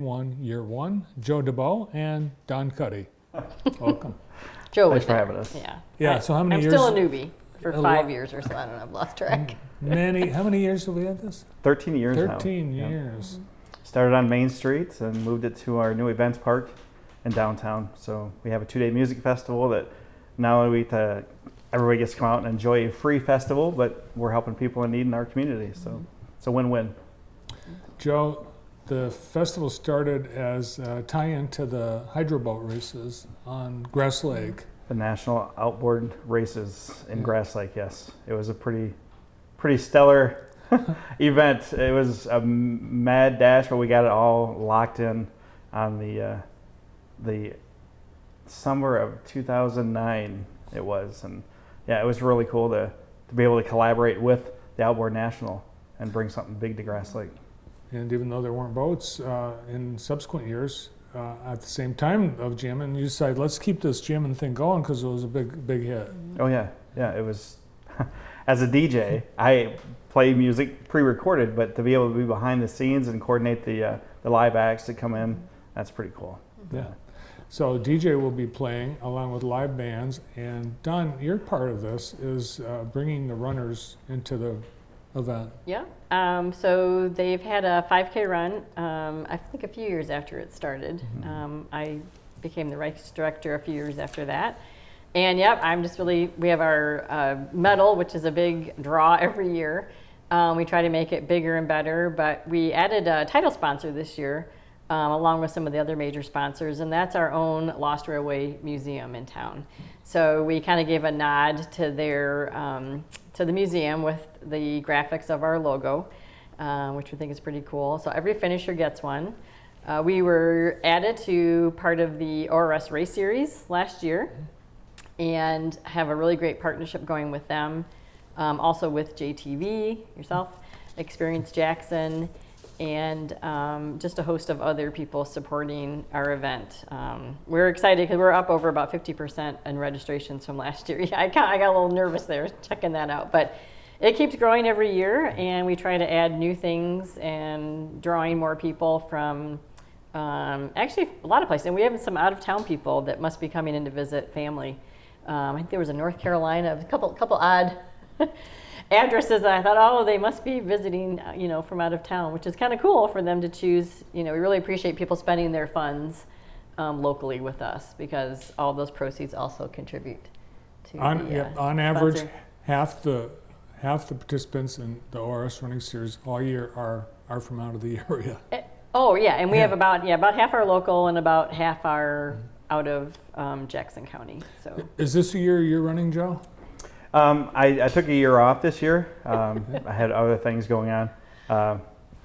Year one, Joe DeBow and Don Cuddy. Welcome. Joe Thanks for having us. Yeah. Yeah, so how many I'm years? still a newbie for 5 years or so. I don't know, I've lost track. How many years have we had this? 13 years now. 13 years. Started on Main Street and moved it to our new events park in downtown. So we have a 2-day music festival that not only everybody gets to come out and enjoy a free festival, but we're helping people in need in our community. So it's a win-win. Joe, the festival started as a tie-in to the hydro boat races on Grass Lake. The National Outboard Races in Grass Lake, yes. It was a pretty stellar event. It was a mad dash, but we got it all locked in on the summer of 2009 it was. And yeah, it was really cool to be able to collaborate with the Outboard National and bring something big to Grass Lake. And even though there weren't boats in subsequent years, at the same time of jamming, you decided, let's keep this jamming thing going because it was a big hit. Oh yeah, it was. As a DJ, I play music pre-recorded, but to be able to be behind the scenes and coordinate the live acts that come in, that's pretty cool. Yeah. So DJ will be playing along with live bands, and Don, your part of this is bringing the runners into the event. Yeah. So they've had a 5K run, I think a few years after it started. I became the race director a few years after that. And yep, we have our medal, which is a big draw every year. We try to make it bigger and better, but we added a title sponsor this year, along with some of the other major sponsors, and that's our own Lost Railway Museum in town. So we kind of gave a nod to to the museum with the graphics of our logo, which we think is pretty cool. So every finisher gets one. We were added to part of the ORS Race Series last year and have a really great partnership going with them. Also with JTV, yourself, Experience Jackson, and just a host of other people supporting our event. We're excited because we're up over about 50% in registrations from last year. I got a little nervous there checking that out, but it keeps growing every year, and we try to add new things and drawing more people from actually a lot of places. And we have some out-of-town people that must be coming in to visit family. I think there was a North Carolina, a couple odd addresses. I thought, they must be visiting, from out of town, which is kind of cool for them to choose. We really appreciate people spending their funds locally with us because all of those proceeds also contribute to on average, half the participants in the ORS running series all year are from out of the area. And we have about half our local and about half our out of Jackson County. So is this a year you're running, Joe? I took a year off this year. I had other things going on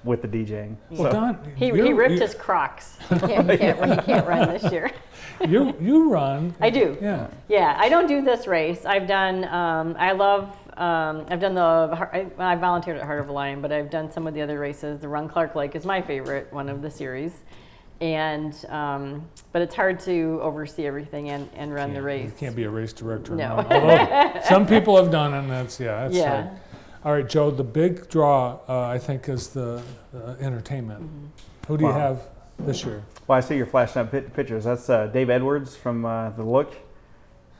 with the DJing. Well, Don, he ripped his Crocs. He can't run this year. You run. I do. Yeah. Yeah, I don't do this race. I've done. I volunteered at Heart of a Lion, but I've done some of the other races. The Run Clark Lake is my favorite one of the series. And but it's hard to oversee everything and run the race. You can't be a race director. No. Although some people have done, and that's yeah. hard. All right, Joe. The big draw, I think, is the entertainment. Who do you have this year? Well, I see you're flashing up pictures. That's Dave Edwards from The Look,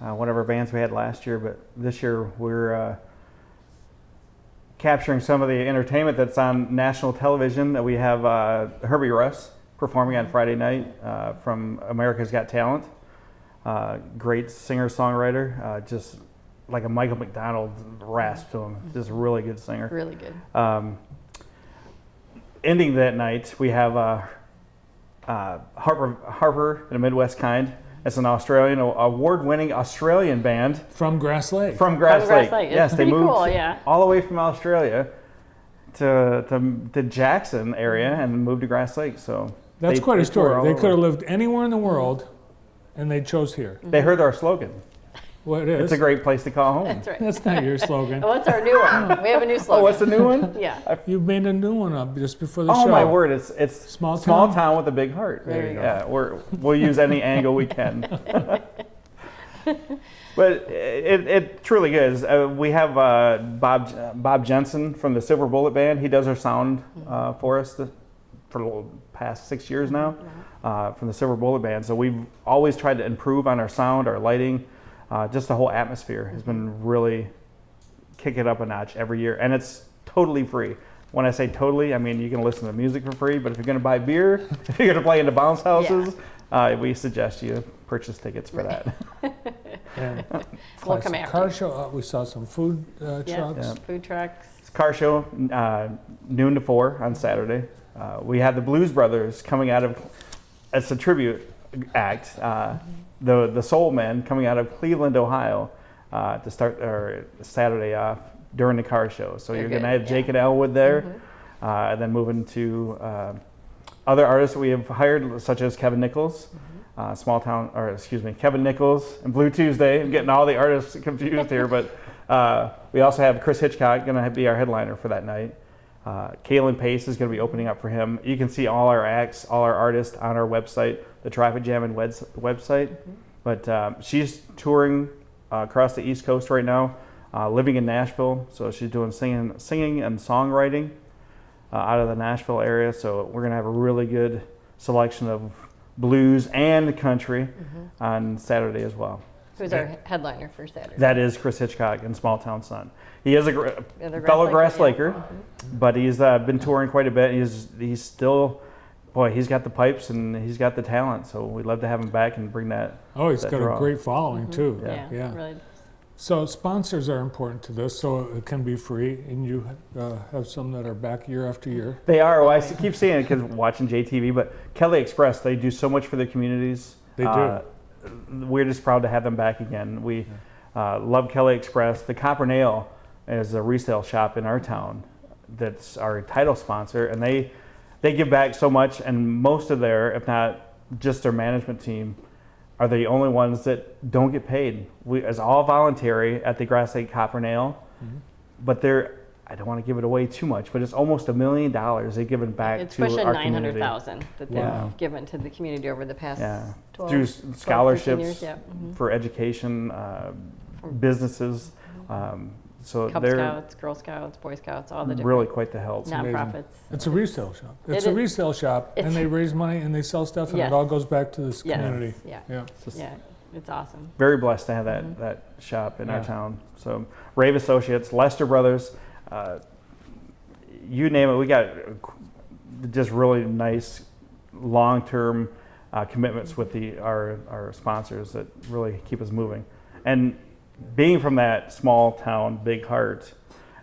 one of our bands we had last year. But this year we're capturing some of the entertainment that's on national television. That we have Herbie Russ performing on Friday night from America's Got Talent. Great singer-songwriter, just like a Michael McDonald rasp to him. Just a really good singer. Really good. Ending that night, we have Harper and a Midwest Kind. It's an Australian, award-winning Australian band. From Grass Lake. From Grass Lake. Yes, they moved all the way from Australia to Jackson area and moved to Grass Lake. So that's quite a story. They could have lived anywhere in the world, and they chose here. They heard our slogan. Well, it is. It's a great place to call home. That's right. That's not your slogan. What's our new one? We have a new slogan. Oh, what's the new one? Yeah. You made a new one up just before the show. Oh my word! It's small town with a big heart. There you go. Yeah, we'll use any angle we can. But it truly is. We have Bob Jensen from the Silver Bullet Band. He does our sound for us for the past 6 years now from the Silver Bullet Band. So we've always tried to improve on our sound, our lighting, just the whole atmosphere has been really kick it up a notch every year, and it's totally free. When I say totally, I mean you can listen to music for free, but if you're going to buy beer, if you're going to play in the bounce houses, we suggest you purchase tickets for that. And We'll come after car you. show. We saw some food trucks. Yeah, food trucks. It's a car show, noon to 4 on Saturday. We have the Blues Brothers coming out of, it's a tribute act, the Soul Men coming out of Cleveland, Ohio, to start our Saturday off during the car show. So you're going to have Jake and Elwood there, and then moving to other artists that we have hired, such as Kevin Nichols, Kevin Nichols and Blue Tuesday. I'm getting all the artists confused here, but we also have Chris Hitchcock going to be our headliner for that night. Kaylin Pace is going to be opening up for him. You can see all our acts, all our artists on our website, the Traffic Jam website. But she's touring across the East Coast right now, living in Nashville. So she's doing singing and songwriting out of the Nashville area. So we're going to have a really good selection of blues and country on Saturday as well. Who's our headliner for Saturday? That is Chris Hitchcock in Small Town Sun. He is a Grass fellow Grass Laker, Laker, but he's been touring quite a bit. He's still, boy, he's got the pipes and he's got the talent. So we'd love to have him back and bring that. Oh, he's that got draw. a great following too. Yeah. Really. So sponsors are important to this, so it can be free, and you have some that are back year after year. They are. Well, I keep saying it because watching JTV, but Kelly Express, they do so much for their communities. They do. We're just proud to have them back again. We love Kelly Express. The Copper Nail is a resale shop in our town that's our title sponsor, and they give back so much, and most of their, if not just their management team, are the only ones that don't get paid. It's all voluntary at the Grass Lake Copper Nail, but I don't want to give it away too much, but it's almost $1 million they've given back It's to our pushing community. $900,000 that they've given to the community over the past 12, through 12, scholarships 13 years. for education, businesses. So Cub they're Scouts, Girl Scouts, Boy Scouts, all the different really quite the help. nonprofits. It's a resale shop. It's It a is. resale shop, and they raise money and they sell stuff, and Yes. it all goes back to this Yes. community. Yeah. Yeah. It's awesome. Very blessed to have that shop in our town. So Rave Associates, Lester Brothers, you name it. We got just really nice long-term commitments with our sponsors that really keep us moving. And being from that small town, big heart,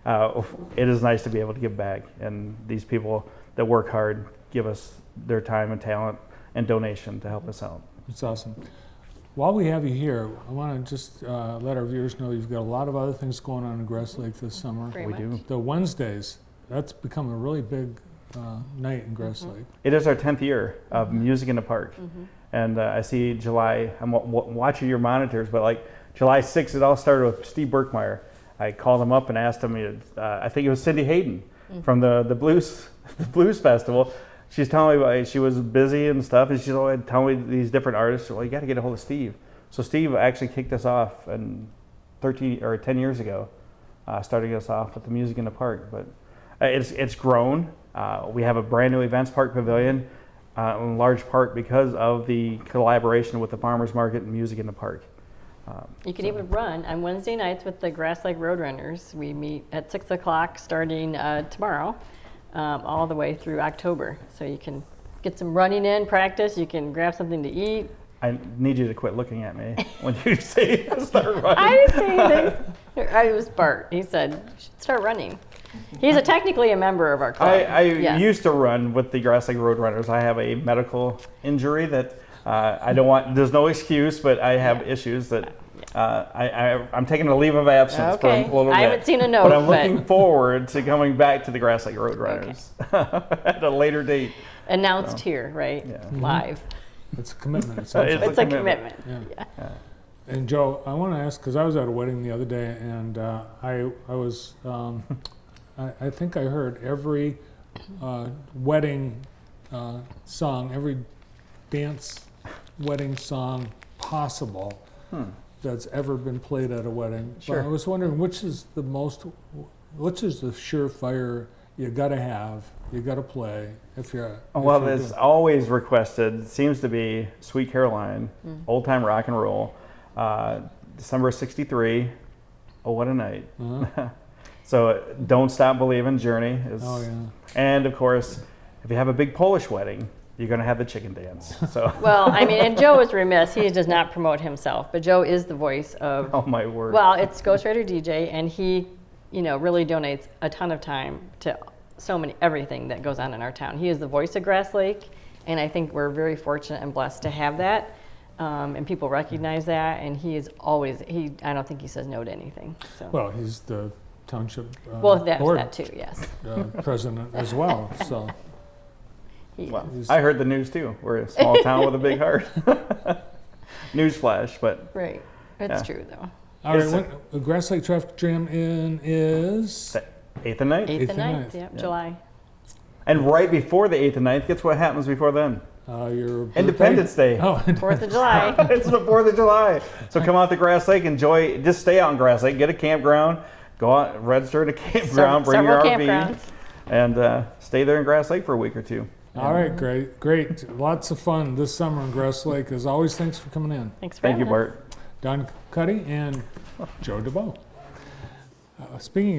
it is nice to be able to give back. And these people that work hard give us their time and talent and donation to help us out. It's awesome. While we have you here, I want to just let our viewers know you've got a lot of other things going on in Grass Lake this summer. Very We much. do. The Wednesdays, that's become a really big night in Grass Lake. It is our 10th year of Music in the Park. And I see July, I'm watching your monitors, but like July 6th, it all started with Steve Berkmeyer. I called him up and asked him, I think it was Cindy Hayden from the Blues Festival. She's telling me she was busy and stuff, and she's always telling me these different artists. Well, you got to get a hold of Steve. So Steve actually kicked us off 10 years ago, starting us off with the Music in the Park. But it's grown. We have a brand new events park pavilion, in large part because of the collaboration with the Farmers Market and Music in the Park. You can even run on Wednesday nights with the Grass Lake Roadrunners. We meet at 6 o'clock starting tomorrow, all the way through October. So you can get some running in, practice. You can grab something to eat. I need you to quit looking at me when you say start running. I didn't say anything. It was Bart. He said, you should start running. He's technically a member of our club. I Yes. used to run with the Grass Lake Roadrunners. I have a medical injury that I don't want. There's no excuse, but I have issues that I'm taking a leave of absence for a Okay. little bit. I haven't seen a note, but I'm but- looking forward to coming back to the Grass Lake Roadrunners at a later date. Announced here, right? Yeah. Live. It's a commitment. It It's sounds a like. It's a commitment. commitment. Yeah. Yeah. And Joe, I want to ask, because I was at a wedding the other day, and I was, I think I heard every wedding song, every dance wedding song possible that's ever been played at a wedding. Sure. But I was wondering which is the surefire you got to play if you're. Well, if you're it's always requested. Seems to be Sweet Caroline, old time rock and roll, December '63. Oh, what a night! Uh-huh. So, Don't Stop Believin', Journey is, Oh yeah. and of course, if you have a big Polish wedding, you're going to have the chicken dance. So, Well, I mean, and Joe is remiss. He does not promote himself, but Joe is the voice of. oh my word! Well, it's Ghostwriter DJ, and he, really donates a ton of time to everything that goes on in our town. He is the voice of Grass Lake, and I think we're very fortunate and blessed to have that. And people recognize that, and he is always, I don't think he says no to anything. So. Well, he's the township Well, that's board that too, yes. president as well. So He Well, is. I heard the news too. We're a small town with a big heart. Newsflash, but Right. It's Yeah. true, though. all Is right, the Grass Lake Traffic Jam in is 8th and 9th. 8th and 8th and 9th, 9th. yep, Yeah. July. And right before the 8th and 9th, guess what happens before then? your birthday? Independence Day. Oh, 4th of July. It's the 4th of July. So come out to Grass Lake, enjoy, just stay out in Grass Lake, get a campground, go out, register at a campground, bring your Several RV, campgrounds. and stay there in Grass Lake for a week or two. all right, great. Lots of fun this summer in Grass Lake. As always, thanks for coming in. Thanks for Thank you, having us. Bart. Don Cuddy and Joe DeBoe. Speaking of